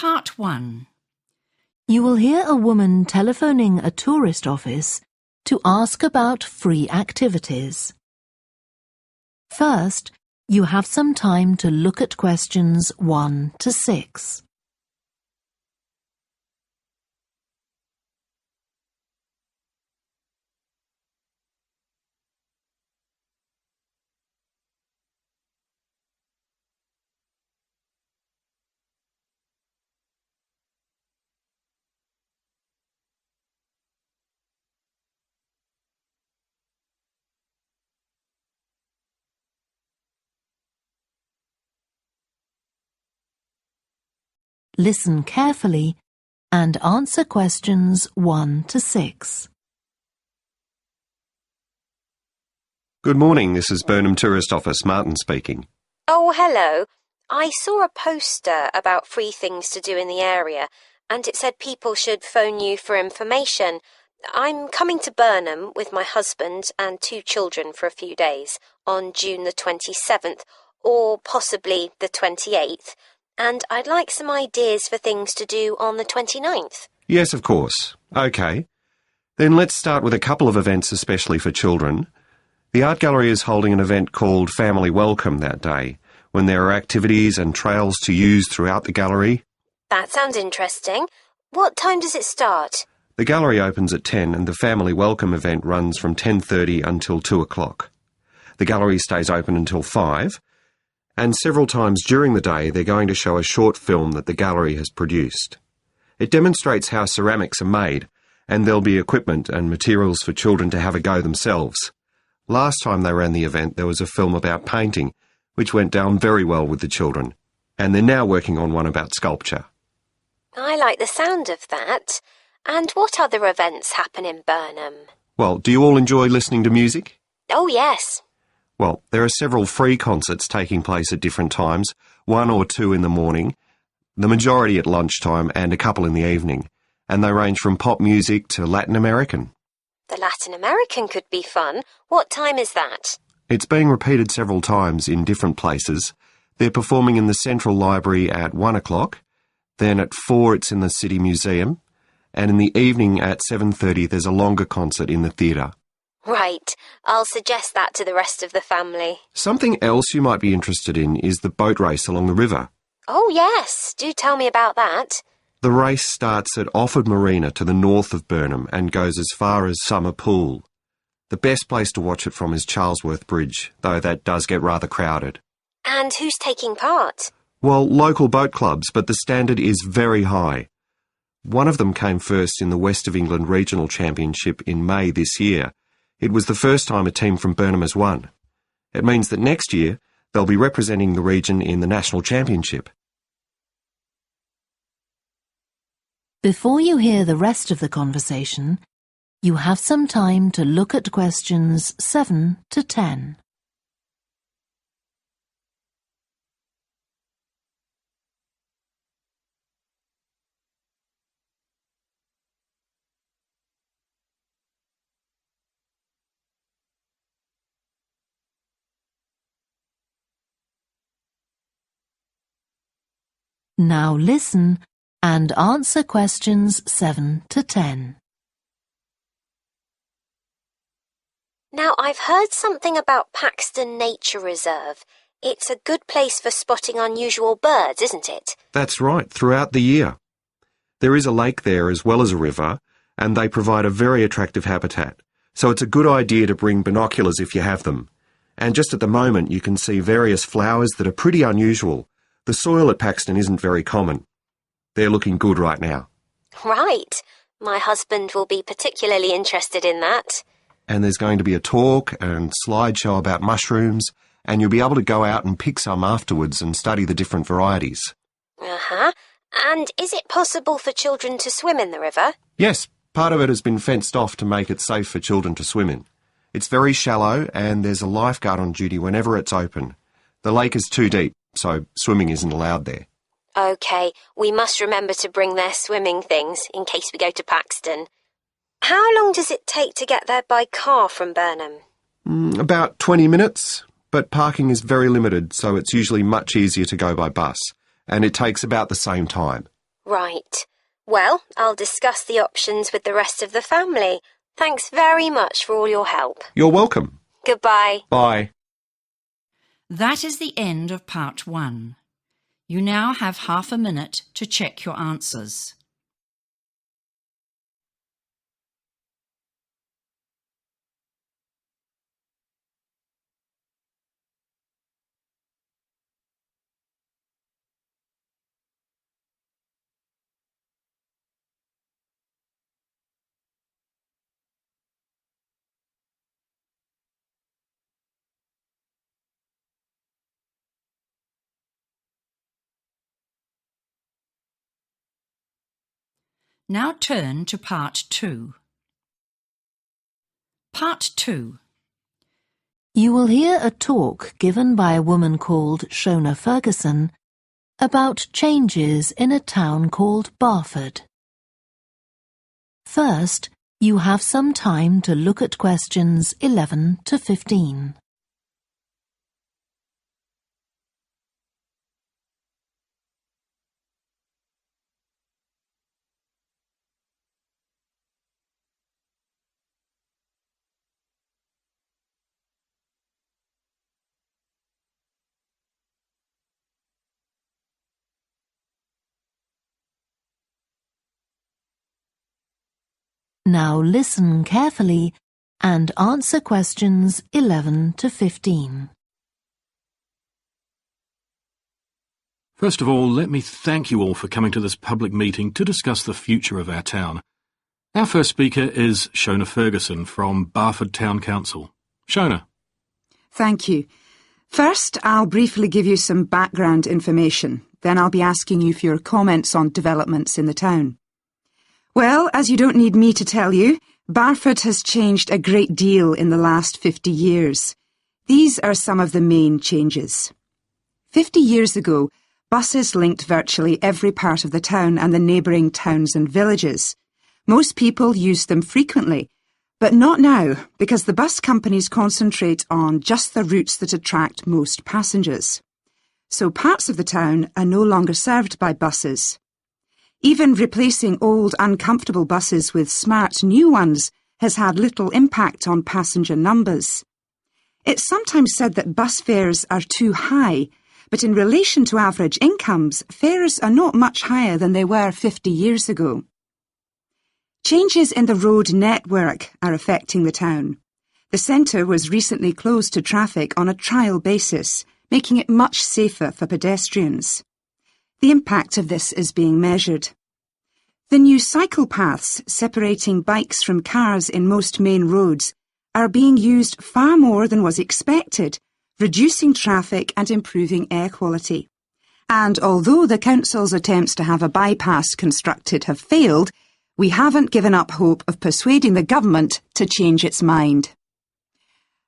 Part 1. You will hear a woman telephoning a tourist office to ask about free activities. First, you have some time to look at questions 1 to 6. Listen carefully and answer questions 1 to 6. Good morning, this is Burnham Tourist Office, Martin speaking. Oh, hello. I saw a poster about free things to do in the area, and it said people should phone you for information. I'm coming to Burnham with my husband and 2 children for a few days on June the 27th, or possibly the 28th. And I'd like some ideas for things to do on the 29th. Yes, of course. OK. Then let's start with a couple of events especially for children. The art gallery is holding an event called Family Welcome that day, when there are activities and trails to use throughout the gallery. That sounds interesting. What time does it start? The gallery opens at 10 and the Family Welcome event runs from 10:30 until 2 o'clock. The gallery stays open until 5. And several times during the day they're going to show a short film that the gallery has produced. It demonstrates how ceramics are made, and there'll be equipment and materials for children to have a go themselves. Last time they ran the event there was a film about painting, which went down very well with the children, and they're now working on one about sculpture. I like the sound of that. And what other events happen in Burnham? Well, do you all enjoy listening to music? Oh, yes. Well, there are several free concerts taking place at different times, 1 or 2 in the morning, the majority at lunchtime and a couple in the evening, and they range from pop music to Latin American. The Latin American could be fun. What time is that? It's being repeated several times in different places. They're performing in the Central Library at 1 o'clock, then at 4 it's in the City Museum, and in the evening at 7:30 there's a longer concert in the theatre. Right. I'll suggest that to the rest of the family. Something else you might be interested in is the boat race along the river. Oh, yes. Do tell me about that. The race starts at Offord Marina to the north of Burnham and goes as far as Summer Pool. The best place to watch it from is Charlesworth Bridge, though that does get rather crowded. And who's taking part? Well, local boat clubs, but the standard is very high. One of them came first in the West of England Regional Championship in May this year. It was the first time a team from Burnham has won. It means that next year they'll be representing the region in the National Championship. Before you hear the rest of the conversation, you have some time to look at questions 7 to 10. Now listen and answer questions 7 to 10. Now, I've heard something about Paxton Nature Reserve. It's a good place for spotting unusual birds, isn't it? That's right, throughout the year. There is a lake there as well as a river, and they provide a very attractive habitat. So it's a good idea to bring binoculars if you have them. And just at the moment you can see various flowers that are pretty unusual. The soil at Paxton isn't very common. They're looking good right now. Right. My husband will be particularly interested in that. And there's going to be a talk and slideshow about mushrooms, and you'll be able to go out and pick some afterwards and study the different varieties. Uh-huh. And is it possible for children to swim in the river? Yes, part of it has been fenced off to make it safe for children to swim in. It's very shallow, and there's a lifeguard on duty whenever it's open. The lake is too deep, so swimming isn't allowed there. OK, we must remember to bring their swimming things in case we go to Paxton. How long does it take to get there by car from Burnham? About 20 minutes, but parking is very limited, so it's usually much easier to go by bus, and it takes about the same time. Right. Well, I'll discuss the options with the rest of the family. Thanks very much for all your help. You're welcome. Goodbye. Bye. That is the end of part 1. You now have half a minute to check your answers. Now turn to part 2. Part 2. You will hear a talk given by a woman called Shona Ferguson about changes in a town called Barford. First, you have some time to look at questions 11 to 15. Now listen carefully and answer questions 11 to 15. First of all, let me thank you all for coming to this public meeting to discuss the future of our town. Our first speaker is Shona Ferguson from Barford Town Council. Shona. Thank you. First, I'll briefly give you some background information. Then I'll be asking you for your comments on developments in the town. Well, as you don't need me to tell you, Barford has changed a great deal in the last 50 years. These are some of the main changes. 50 years ago, buses linked virtually every part of the town and the neighbouring towns and villages. Most people used them frequently, but not now, because the bus companies concentrate on just the routes that attract most passengers. So parts of the town are no longer served by buses. Even replacing old, uncomfortable buses with smart new ones has had little impact on passenger numbers. It's sometimes said that bus fares are too high, but in relation to average incomes, fares are not much higher than they were 50 years ago. Changes in the road network are affecting the town. The centre was recently closed to traffic on a trial basis, making it much safer for pedestrians. The impact of this is being measured. The new cycle paths separating bikes from cars in most main roads are being used far more than was expected, reducing traffic and improving air quality. And although the council's attempts to have a bypass constructed have failed, we haven't given up hope of persuading the government to change its mind.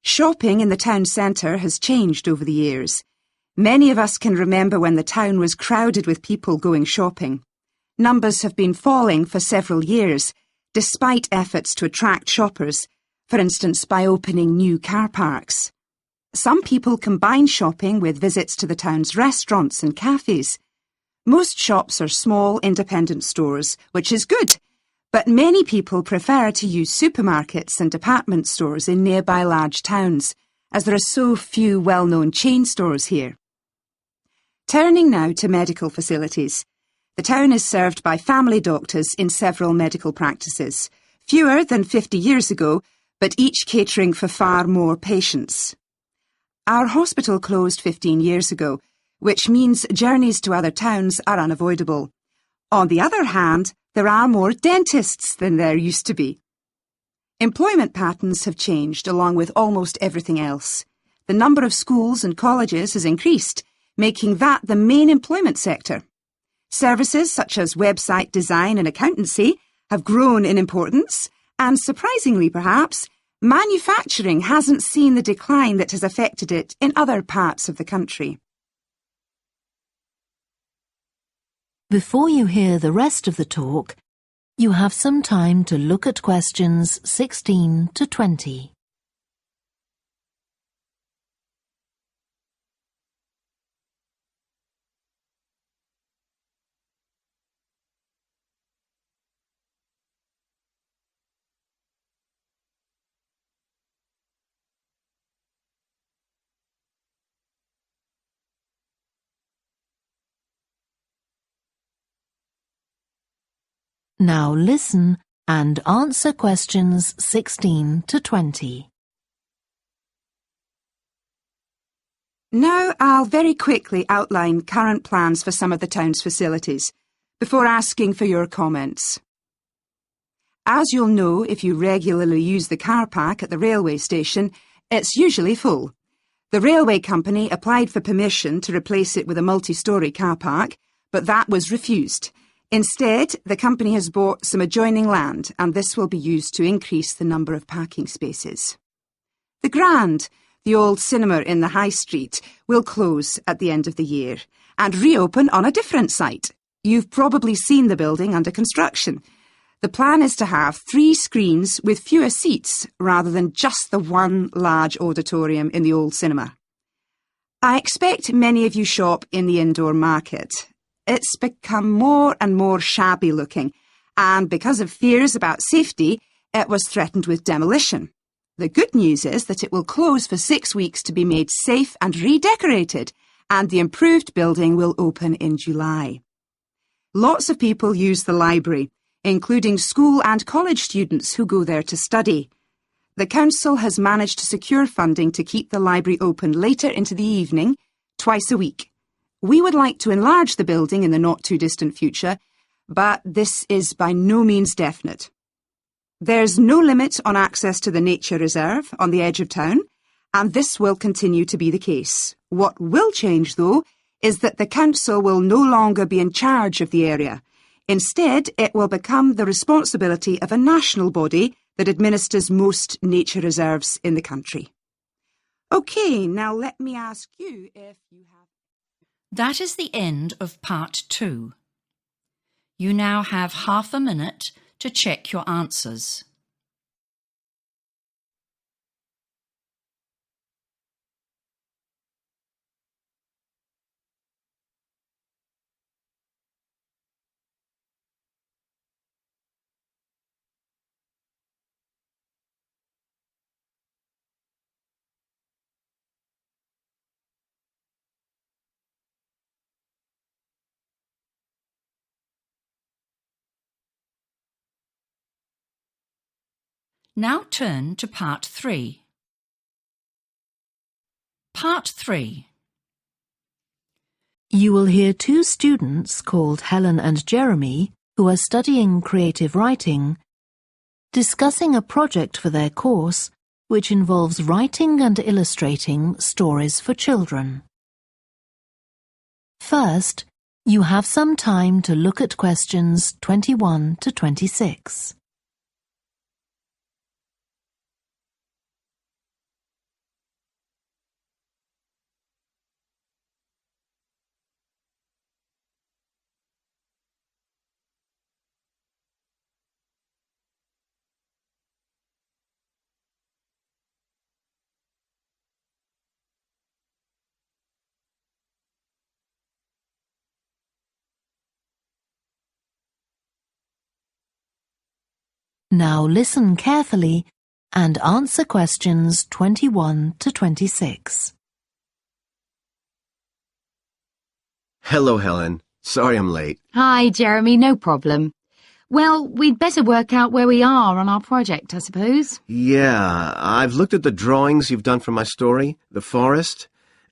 Shopping in the town centre has changed over the years. Many of us can remember when the town was crowded with people going shopping. Numbers have been falling for several years, despite efforts to attract shoppers, for instance by opening new car parks. Some people combine shopping with visits to the town's restaurants and cafes. Most shops are small independent stores, which is good, but many people prefer to use supermarkets and department stores in nearby large towns, as there are so few well-known chain stores here. Turning now to medical facilities. The town is served by family doctors in several medical practices, fewer than 50 years ago, but each catering for far more patients. Our hospital closed 15 years ago, which means journeys to other towns are unavoidable. On the other hand, there are more dentists than there used to be. Employment patterns have changed along with almost everything else. The number of schools and colleges has increased, making that the main employment sector. Services such as website design and accountancy have grown in importance, and surprisingly perhaps, manufacturing hasn't seen the decline that has affected it in other parts of the country. Before you hear the rest of the talk, you have some time to look at questions 16 to 20. Now listen and answer questions 16 to 20. Now I'll very quickly outline current plans for some of the town's facilities, before asking for your comments. As you'll know if you regularly use the car park at the railway station, it's usually full. The railway company applied for permission to replace it with a multi-storey car park, but that was refused. Instead, the company has bought some adjoining land, and this will be used to increase the number of parking spaces. The Grand, the old cinema in the High Street, will close at the end of the year and reopen on a different site. You've probably seen the building under construction. The plan is to have 3 screens with fewer seats rather than just the one large auditorium in the old cinema. I expect many of you shop in the indoor market. It's become more and more shabby looking, and because of fears about safety, it was threatened with demolition. The good news is that it will close for 6 weeks to be made safe and redecorated, and the improved building will open in July. Lots of people use the library, including school and college students who go there to study. The council has managed to secure funding to keep the library open later into the evening, twice a week. We would like to enlarge the building in the not-too-distant future, but this is by no means definite. There's no limit on access to the nature reserve on the edge of town, and this will continue to be the case. What will change, though, is that the council will no longer be in charge of the area. Instead, it will become the responsibility of a national body that administers most nature reserves in the country. OK, now let me ask you if you have... That is the end of part 2. You now have half a minute to check your answers. Now turn to part 3. Part 3. You will hear 2 students called Helen and Jeremy, who are studying creative writing, discussing a project for their course which involves writing and illustrating stories for children. First, you have some time to look at questions 21 to 26. Now listen carefully and answer questions 21 to 26. Hello, Helen. Sorry I'm late. Hi, Jeremy, no problem. Well, we'd better work out where we are on our project, I suppose. Yeah, I've looked at the drawings you've done for my story, The Forest,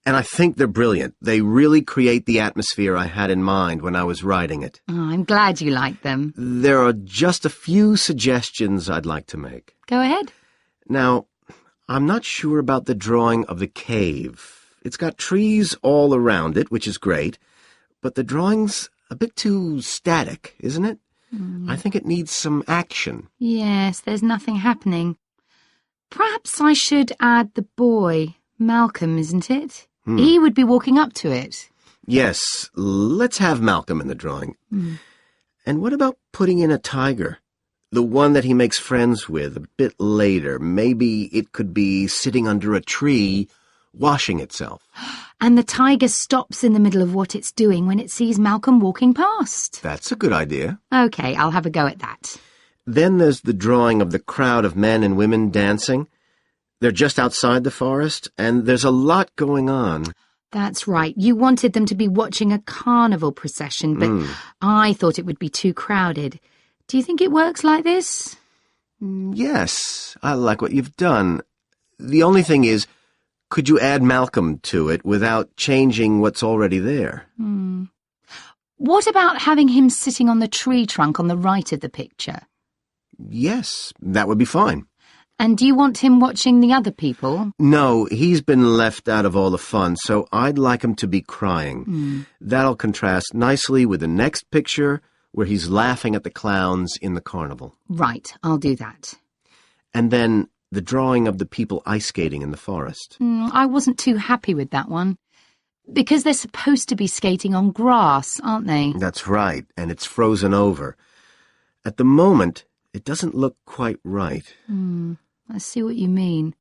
and I think they're brilliant. They really create the atmosphere I had in mind when I was writing it. Oh, I'm glad you like them. There are just a few suggestions I'd like to make. Go ahead. Now, I'm not sure about the drawing of the cave. It's got trees all around it, which is great, but the drawing's a bit too static, isn't it? I think it needs some action. Yes, there's nothing happening. Perhaps I should add the boy, Malcolm, isn't it? He would be walking up to it. Yes, let's have Malcolm in the drawing. And what about putting in a tiger? The one that he makes friends with a bit later. Maybe it could be sitting under a tree, washing itself. And the tiger stops in the middle of what it's doing when it sees Malcolm walking past. That's a good idea. OK, I'll have a go at that. Then there's the drawing of the crowd of men and women dancing. They're just outside the forest, and there's a lot going on. That's right. You wanted them to be watching a carnival procession, but I thought it would be too crowded. Do you think it works like this? Yes, I like what you've done. The only thing is, could you add Malcolm to it without changing what's already there? What about having him sitting on the tree trunk on the right of the picture? Yes, that would be fine. And do you want him watching the other people? No, he's been left out of all the fun, so I'd like him to be crying. That'll contrast nicely with the next picture where he's laughing at the clowns in the carnival. Right, I'll do that. And then the drawing of the people ice skating in the forest. I wasn't too happy with that one. Because they're supposed to be skating on grass, aren't they? That's right, and it's frozen over. At the moment, it doesn't look quite right. I see what you mean.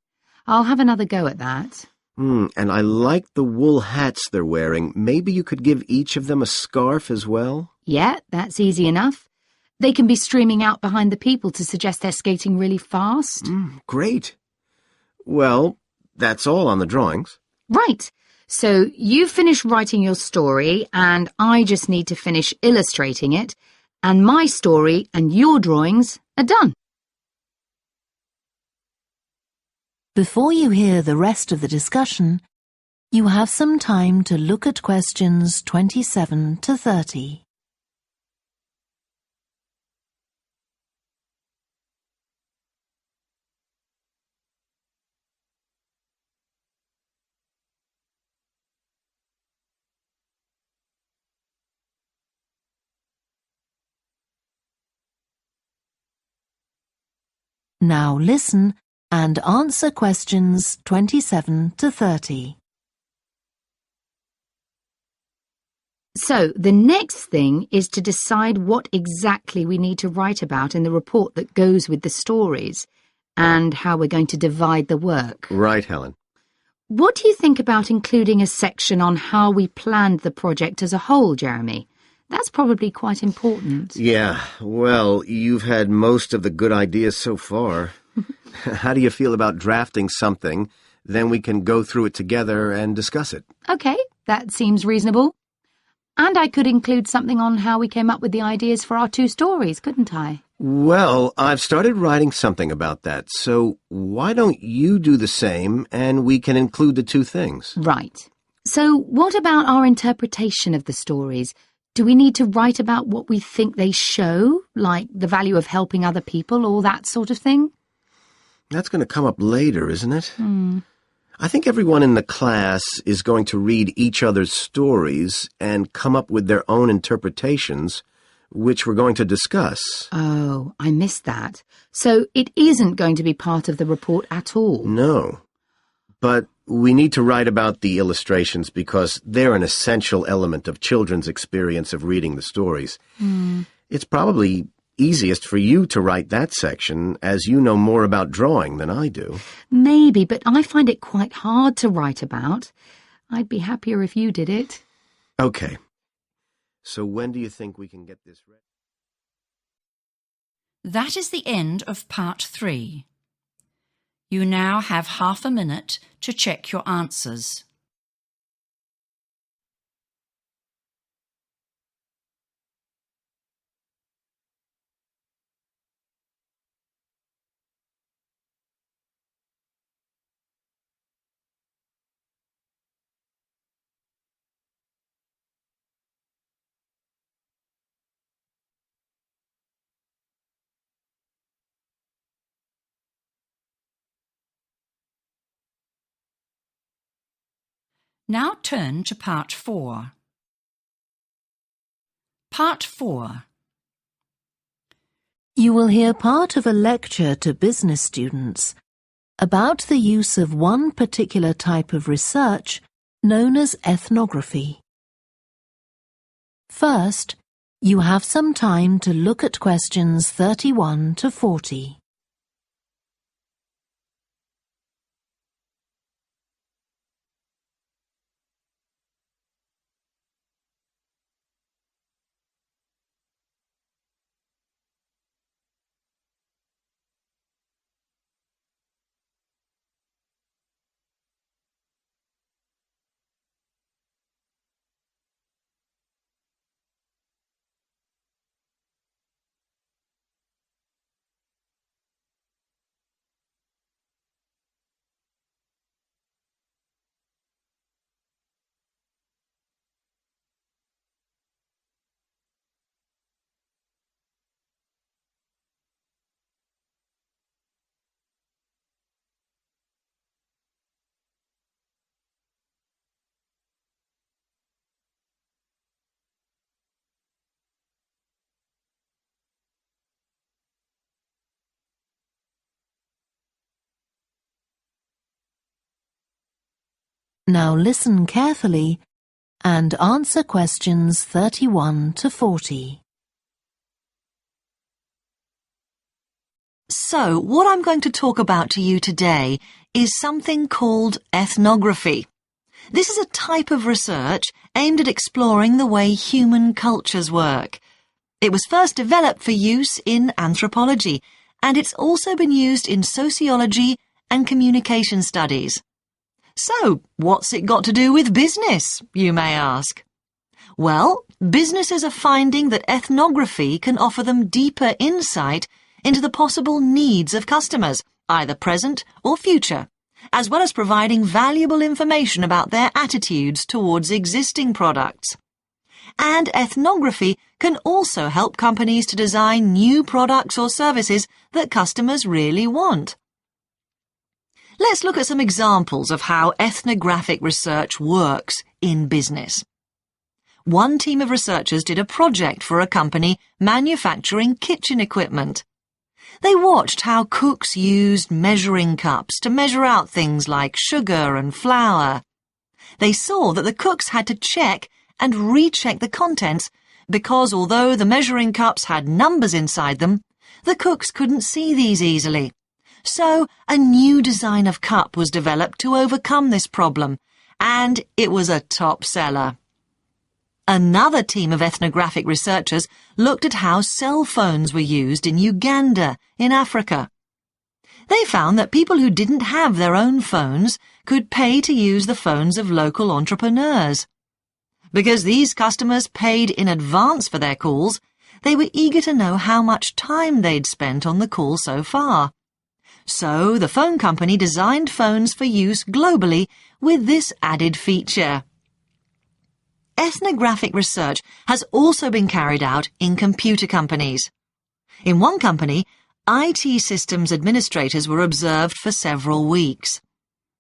I'll have another go at that. And I like the wool hats they're wearing. Maybe you could give each of them a scarf as well? Yeah, that's easy enough. They can be streaming out behind the people to suggest they're skating really fast. Great. Well, that's all on the drawings. Right. So you finish writing your story, and I just need to finish illustrating it, and my story and your drawings are done. Before you hear the rest of the discussion, you have some time to look at questions 27 to 30. Now listen and answer questions 27 to 30. So the next thing is to decide what exactly we need to write about in the report that goes with the stories, and how we're going to divide the work. Right, Helen. What do you think about including a section on how we planned the project as a whole, Jeremy? That's probably quite important. Yeah, well, you've had most of the good ideas so far. How do you feel about drafting something? Then we can go through it together and discuss it. Okay, that seems reasonable. And I could include something on how we came up with the ideas for our two stories, couldn't I? Well, I've started writing something about that, so why don't you do the same and we can include the two things? Right. So what about our interpretation of the stories? Do we need to write about what we think they show, like the value of helping other people or that sort of thing? That's going to come up later, isn't it? I think everyone in the class is going to read each other's stories and come up with their own interpretations, which we're going to discuss. Oh, I missed that. So it isn't going to be part of the report at all? No. But we need to write about the illustrations because they're an essential element of children's experience of reading the stories. It's probably easiest for you to write that section, as you know more about drawing than I do. Maybe, but I find it quite hard to write about. I'd be happier if you did it. Okay. So when do you think we can get this ready? That is the end of part 3. You now have half a minute to check your answers. Now turn to part 4. Part 4. You will hear part of a lecture to business students about the use of one particular type of research known as ethnography. First, you have some time to look at questions 31 to 40. Now listen carefully and answer questions 31 to 40. So, what I'm going to talk about to you today is something called ethnography. This is a type of research aimed at exploring the way human cultures work. It was first developed for use in anthropology, and it's also been used in sociology and communication studies. So, what's it got to do with business, you may ask? Well, businesses are finding that ethnography can offer them deeper insight into the possible needs of customers, either present or future, as well as providing valuable information about their attitudes towards existing products. And ethnography can also help companies to design new products or services that customers really want. Let's look at some examples of how ethnographic research works in business. One team of researchers did a project for a company manufacturing kitchen equipment. They watched how cooks used measuring cups to measure out things like sugar and flour. They saw that the cooks had to check and recheck the contents because although the measuring cups had numbers inside them, the cooks couldn't see these easily. So a new design of cup was developed to overcome this problem, and it was a top seller. Another team of ethnographic researchers looked at how cell phones were used in Uganda, in Africa. They found that people who didn't have their own phones could pay to use the phones of local entrepreneurs. Because these customers paid in advance for their calls, they were eager to know how much time they'd spent on the call so far. So the phone company designed phones for use globally with this added feature. Ethnographic research has also been carried out in computer companies. In one company, IT systems administrators were observed for several weeks.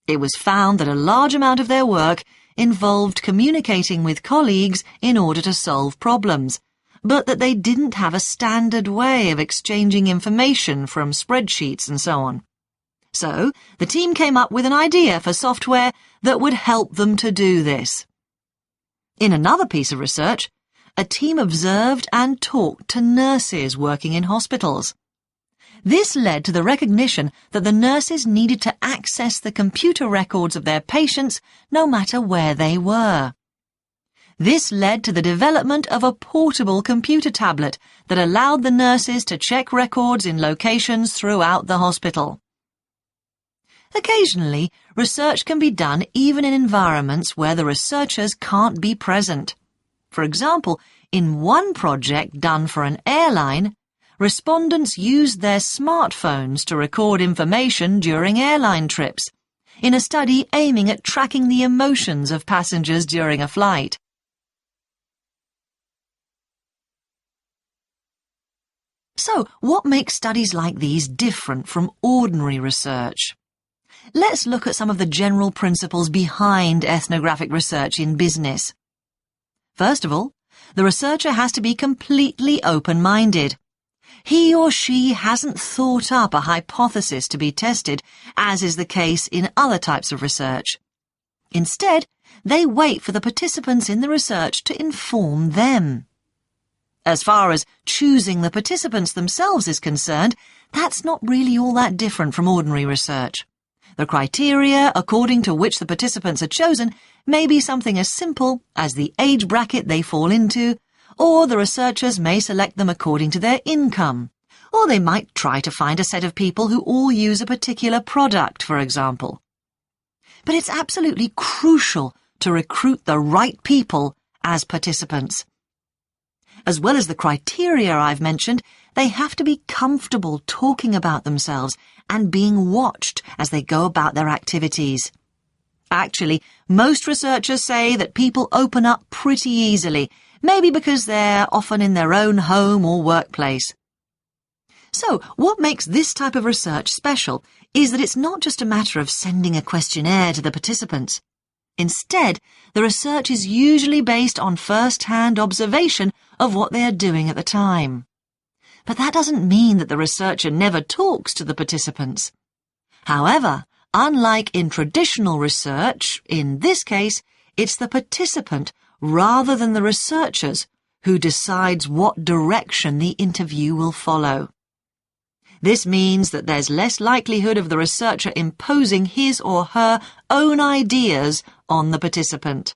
It was found that a large amount of their work involved communicating with colleagues in order to solve problems, but that they didn't have a standard way of exchanging information from spreadsheets and so on. So, the team came up with an idea for software that would help them to do this. In another piece of research, a team observed and talked to nurses working in hospitals. This led to the recognition that the nurses needed to access the computer records of their patients no matter where they were. This led to the development of a portable computer tablet that allowed the nurses to check records in locations throughout the hospital. Occasionally, research can be done even in environments where the researchers can't be present. For example, in one project done for an airline, respondents used their smartphones to record information during airline trips, in a study aiming at tracking the emotions of passengers during a flight. So, what makes studies like these different from ordinary research? Let's look at some of the general principles behind ethnographic research in business. First of all, the researcher has to be completely open-minded. He or she hasn't thought up a hypothesis to be tested, as is the case in other types of research. Instead, they wait for the participants in the research to inform them. As far as choosing the participants themselves is concerned, that's not really all that different from ordinary research. The criteria according to which the participants are chosen may be something as simple as the age bracket they fall into, or the researchers may select them according to their income, or they might try to find a set of people who all use a particular product, for example. But it's absolutely crucial to recruit the right people as participants. As well as the criteria I've mentioned, they have to be comfortable talking about themselves and being watched as they go about their activities. Actually, most researchers say that people open up pretty easily, maybe because they're often in their own home or workplace. So, what makes this type of research special is that it's not just a matter of sending a questionnaire to the participants. Instead, the research is usually based on first-hand observation of what they are doing at the time. But that doesn't mean that the researcher never talks to the participants. However, unlike in traditional research, in this case, it's the participant rather than the researchers who decides what direction the interview will follow. This means that there's less likelihood of the researcher imposing his or her own ideas on the participant.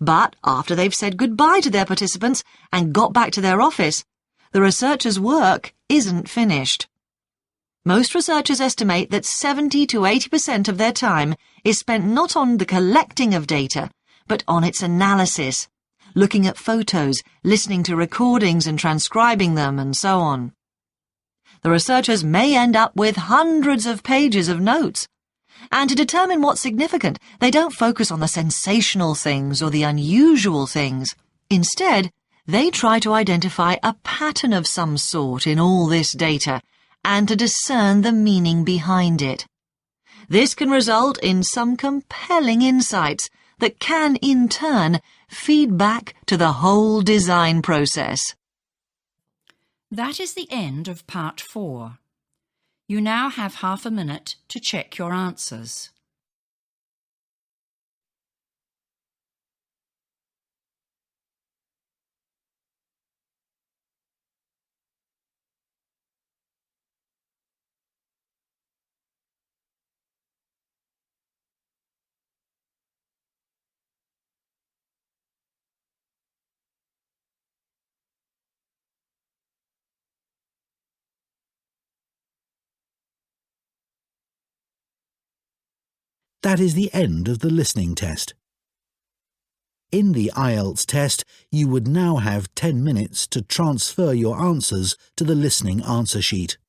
But after they've said goodbye to their participants and got back to their office, the researcher's work isn't finished. Most researchers estimate that 70 to 80% of their time is spent not on the collecting of data, but on its analysis, looking at photos, listening to recordings and transcribing them, and so on. The researchers may end up with hundreds of pages of notes. And to determine what's significant, they don't focus on the sensational things or the unusual things. Instead, they try to identify a pattern of some sort in all this data and to discern the meaning behind it. This can result in some compelling insights that can, in turn, feed back to the whole design process. That is the end of part 4. You now have half a minute to check your answers. That is the end of the listening test. In the IELTS test, you would now have 10 minutes to transfer your answers to the listening answer sheet.